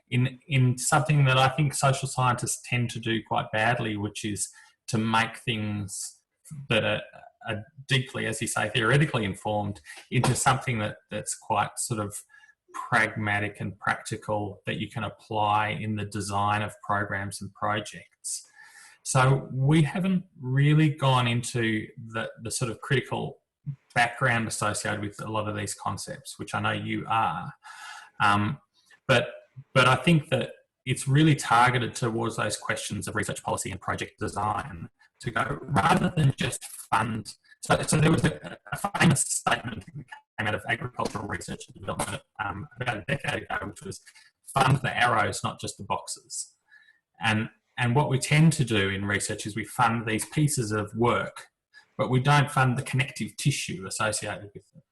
in something that I think social scientists tend to do quite badly, which is to make things that are deeply, as you say, theoretically informed into something that's quite sort of pragmatic and practical, that you can apply in the design of programs and projects. So we haven't really gone into the sort of critical background associated with a lot of these concepts, which I know you are. But I think that it's really targeted towards those questions of research policy and project design, to go, rather than just fund. So there was a famous statement that came out of agricultural research and development about a decade ago, which was fund the arrows, not just the boxes. And what we tend to do in research is we fund these pieces of work, but we don't fund the connective tissue associated with them.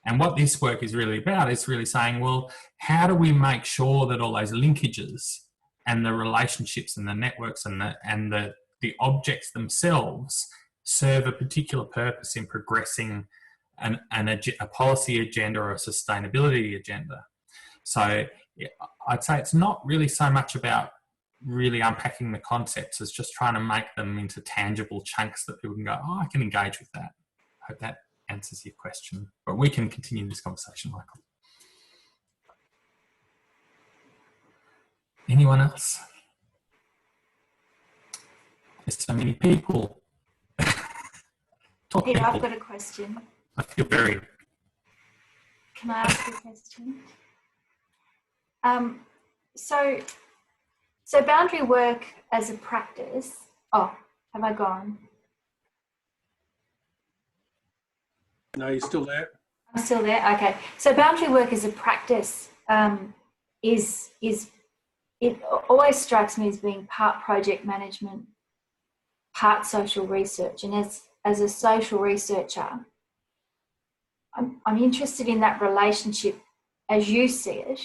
And what this work is really about is really saying, well, how do we make sure that all those linkages and the relationships and the networks and the objects themselves serve a particular purpose in progressing a policy agenda or a sustainability agenda. So I'd say it's not really so much about really unpacking the concepts as just trying to make them into tangible chunks that people can go, oh, I can engage with that. I hope that answers your question. But we can continue this conversation, Michael. Anyone else? There's so many people. Peter, I've got a question. I feel very... Can I ask you a question? So boundary work as a practice. Oh, have I gone? No, you're still there. I'm still there. Okay. So boundary work as a practice it always strikes me as being part project management, part social research, and as a social researcher, I'm interested in that relationship, as you see it,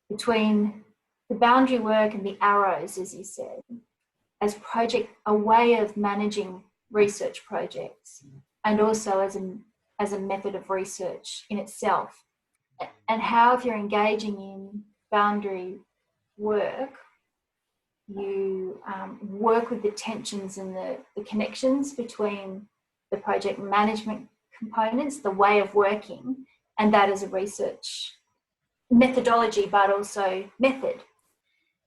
between the boundary work and the arrows, as you said, as a way of managing research projects, and also as a method of research in itself, and how, if you're engaging in boundary work, you work with the tensions and the connections between the project management components, the way of working, and that as a research methodology, but also method.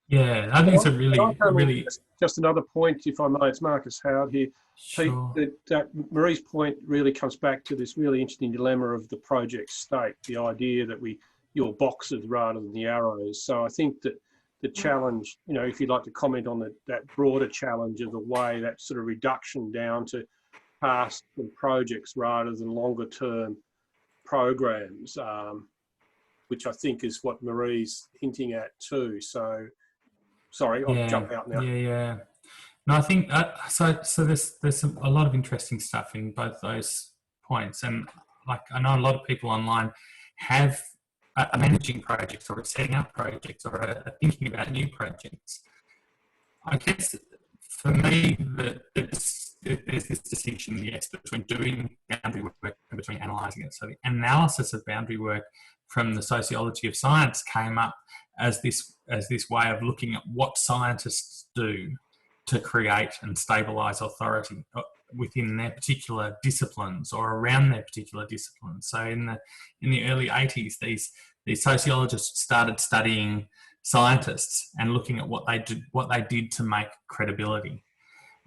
Yeah, I think it's a really... Just another point, if I may, it's Marcus Howard here. Sure. That Marie's point really comes back to this really interesting dilemma of the project state, the idea that you're boxes rather than the arrows. So I think that the challenge, you know, if you'd like to comment on that broader challenge of the way that sort of reduction down to tasks and projects rather than longer term programs, which I think is what Marie's hinting at too. So, sorry, I'll jump out now. Yeah. No, I think so. There's a lot of interesting stuff in both those points, and like I know a lot of people online have are managing projects or are setting up projects or are thinking about new projects. I guess for me, there's this distinction, yes, between doing boundary work and between analysing it. So the analysis of boundary work from the sociology of science came up as this way of looking at what scientists do to create and stabilise authority within their particular disciplines or around their particular disciplines. So in the early 80s, these sociologists started studying scientists and looking at what they did to make credibility.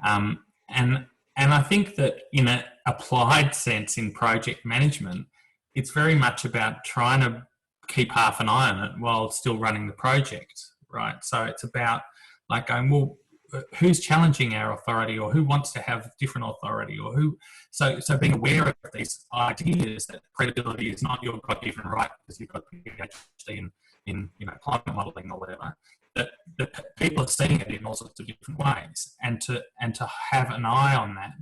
And I think that in an applied sense in project management, it's very much about trying to keep half an eye on it while still running the project, right? So it's about like going, well, who's challenging our authority, or who wants to have different authority, or who? So being aware of these ideas that credibility is not your God-given right because you've got a PhD in climate modelling or whatever. That people are seeing it in all sorts of different ways, and to have an eye on that.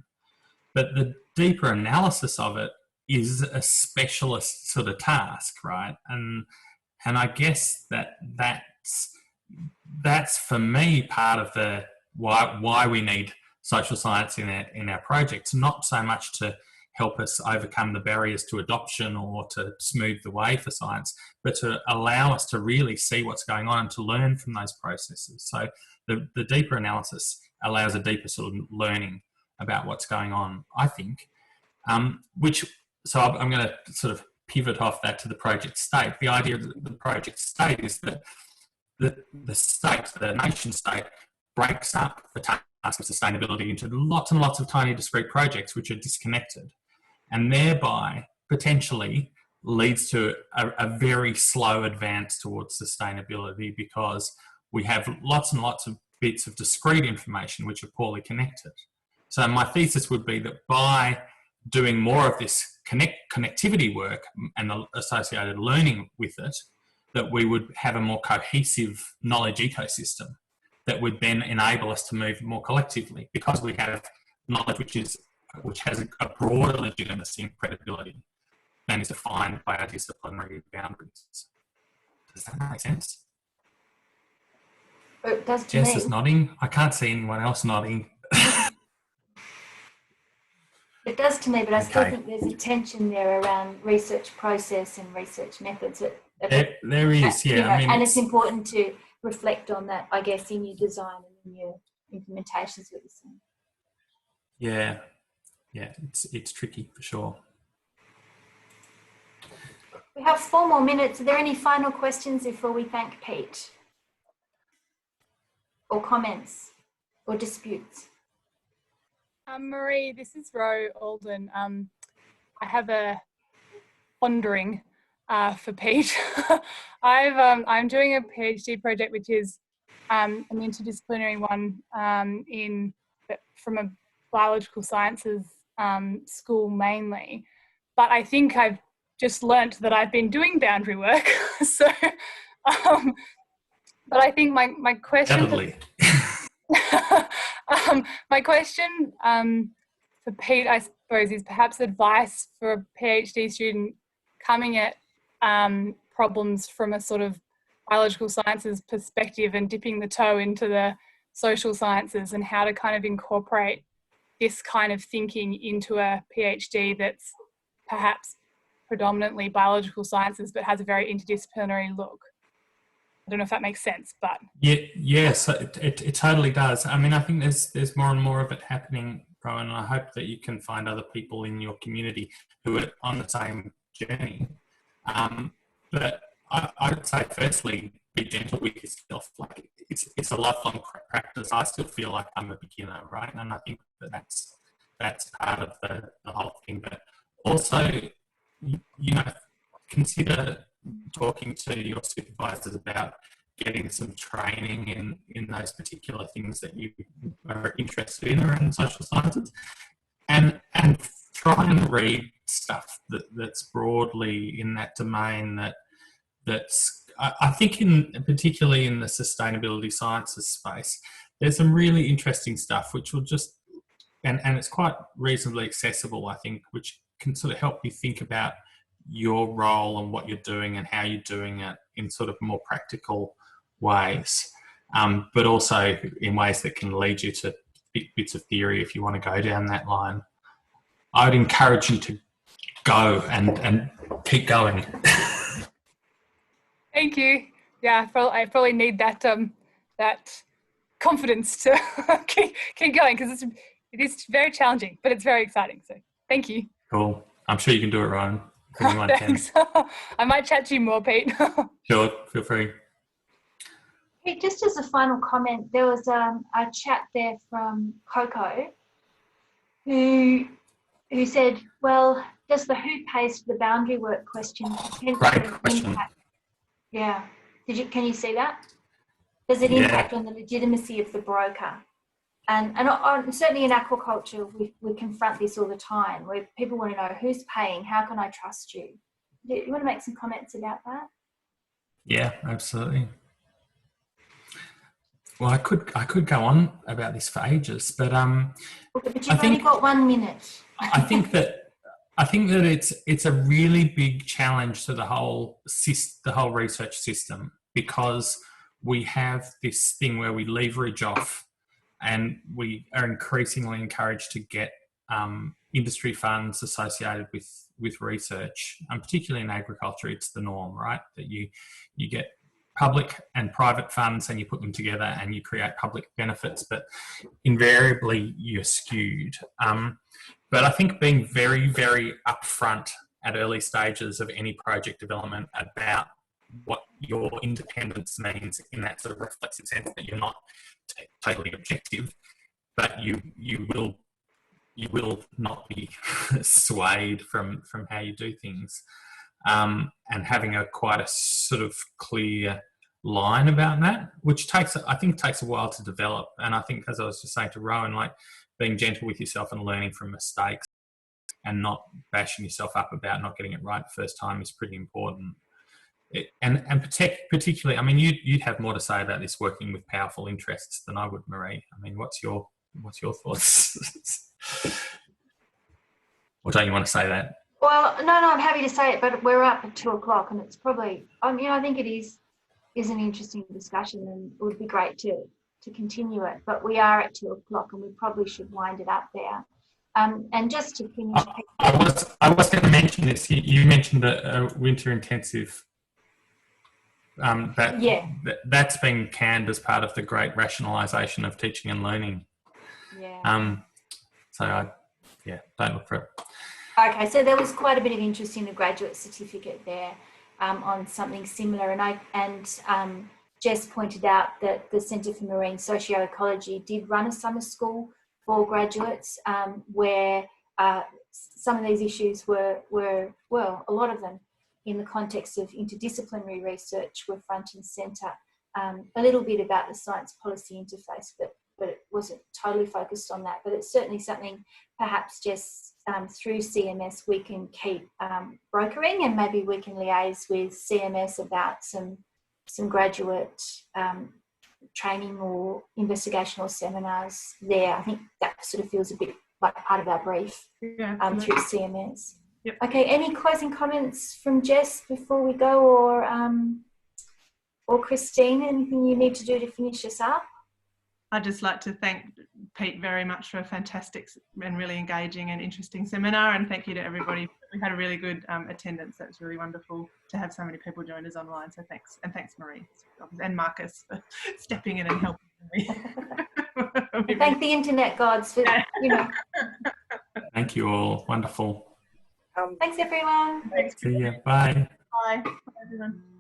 But the deeper analysis of it is a specialist sort of task, right? And I guess that's for me part of the why we need social science in our projects, not so much to help us overcome the barriers to adoption or to smooth the way for science, but to allow us to really see what's going on and to learn from those processes. So the deeper analysis allows a deeper sort of learning about what's going on, I think, so I'm going to sort of pivot off that to the project state. The idea of the project state is that the state, the nation state, breaks up the task of sustainability into lots and lots of tiny discrete projects which are disconnected, and thereby potentially leads to a very slow advance towards sustainability because we have lots and lots of bits of discrete information which are poorly connected. So my thesis would be that by doing more of this connectivity work and the associated learning with it, that we would have a more cohesive knowledge ecosystem that would then enable us to move more collectively because we have knowledge which has a broader legitimacy and credibility than is defined by our disciplinary boundaries. Does that make sense? It does to Jess me. is nodding. I can't see anyone else nodding. It does to me, but I still Okay. think there's a tension there around research process and research methods. There is, yeah. I mean, and it's important to reflect on that, I guess, in your design and in your implementations, what you're saying. Yeah, it's tricky for sure. We have 4 more minutes. Are there any final questions before we thank Pete? or comments or disputes? Marie, this is Ro Alden. I have a pondering for Pete. I'm doing a PhD project which is an interdisciplinary one from a biological sciences school mainly, but I think I've just learnt that I've been doing boundary work. So, but I think my question, my question for Pete, I suppose, is perhaps advice for a PhD student coming at problems from a sort of biological sciences perspective and dipping the toe into the social sciences, and how to kind of incorporate this kind of thinking into a PhD that's perhaps predominantly biological sciences but has a very interdisciplinary look. I don't know if that makes sense, but yes, it totally does. I mean, I think there's more and more of it happening, Rowan, and I hope that you can find other people in your community who are on the same journey. But I would say, firstly, be gentle with yourself. Like, it's a lifelong practice. I still feel like I'm a beginner, right? And I think that's part of the whole thing. But also, consider talking to your supervisors about getting some training in those particular things that you are interested in around social sciences, and try and read stuff that's broadly in that domain that's I think particularly in the sustainability sciences space, there's some really interesting stuff which will just and it's quite reasonably accessible, I think, which can sort of help you think about your role and what you're doing and how you're doing it in sort of more practical ways, but also in ways that can lead you to bits of theory if you want to go down that line. I would encourage you to go and keep going. thank you. Yeah, I probably need that that confidence to keep going, because it is very challenging, but it's very exciting. So thank you. Cool. I'm sure you can do it, Ryan. Thanks. I might chat to you more, Pete. Sure, feel free. Pete, just as a final comment, there was a chat there from Coco who said, well, does the who pays for the boundary work question Great question. impact? Yeah. Can you see that? Does it impact on the legitimacy of the broker? And certainly in aquaculture, we confront this all the time, where people want to know who's paying, how can I trust you? Do you want to make some comments about that? Yeah, absolutely. Well, I could go on about this for ages, but you've only got 1 minute. I think that it's a really big challenge to the whole research system, because we have this thing where we leverage off, and we are increasingly encouraged to get industry funds associated with research, and particularly in agriculture, it's the norm, right? That you get public and private funds and you put them together and you create public benefits, but invariably you're skewed. But I think being very, very upfront at early stages of any project development about what your independence means, in that sort of reflexive sense that you're not totally objective, but you will not be swayed from how you do things, and having quite a sort of clear line about that, which I think takes a while to develop. And I think, as I was just saying to Rowan, like, being gentle with yourself and learning from mistakes and not bashing yourself up about not getting it right the first time is pretty important. And particularly, I mean, you'd have more to say about this working with powerful interests than I would, Marie. I mean, what's your thoughts? Or don't you want to say that? Well, no, I'm happy to say it, but we're up at 2:00, and it's probably, I think it is an interesting discussion, and it would be great to continue it. But we are at 2:00, and we probably should wind it up there. And just to finish, I was going to mention this. You mentioned a winter intensive. That's been canned as part of the great rationalisation of teaching and learning. Yeah. Don't look for it. Okay, so there was quite a bit of interest in the graduate certificate there on something similar, and Jess pointed out that the Centre for Marine Socioecology did run a summer school for graduates where some of these issues were, well, a lot of them in the context of interdisciplinary research were front and centre. A little bit about the science policy interface, but it wasn't totally focused on that. But it's certainly something perhaps just through CMS we can keep brokering, and maybe we can liaise with CMS about some graduate training or investigational seminars there. I think that sort of feels a bit like part of our brief through CMS. Yep. Okay, any closing comments from Jess before we go, or Christine, anything you need to do to finish us up? I'd just like to thank Pete very much for a fantastic and really engaging and interesting seminar, and thank you to everybody. We had a really good attendance. That was really wonderful to have so many people join us online, so thanks. And thanks Marie and Marcus for stepping in and helping me. Thank the internet gods for, you know. Thank you all. Wonderful. Thanks everyone. Thanks. See you. Bye. Bye. Bye everyone.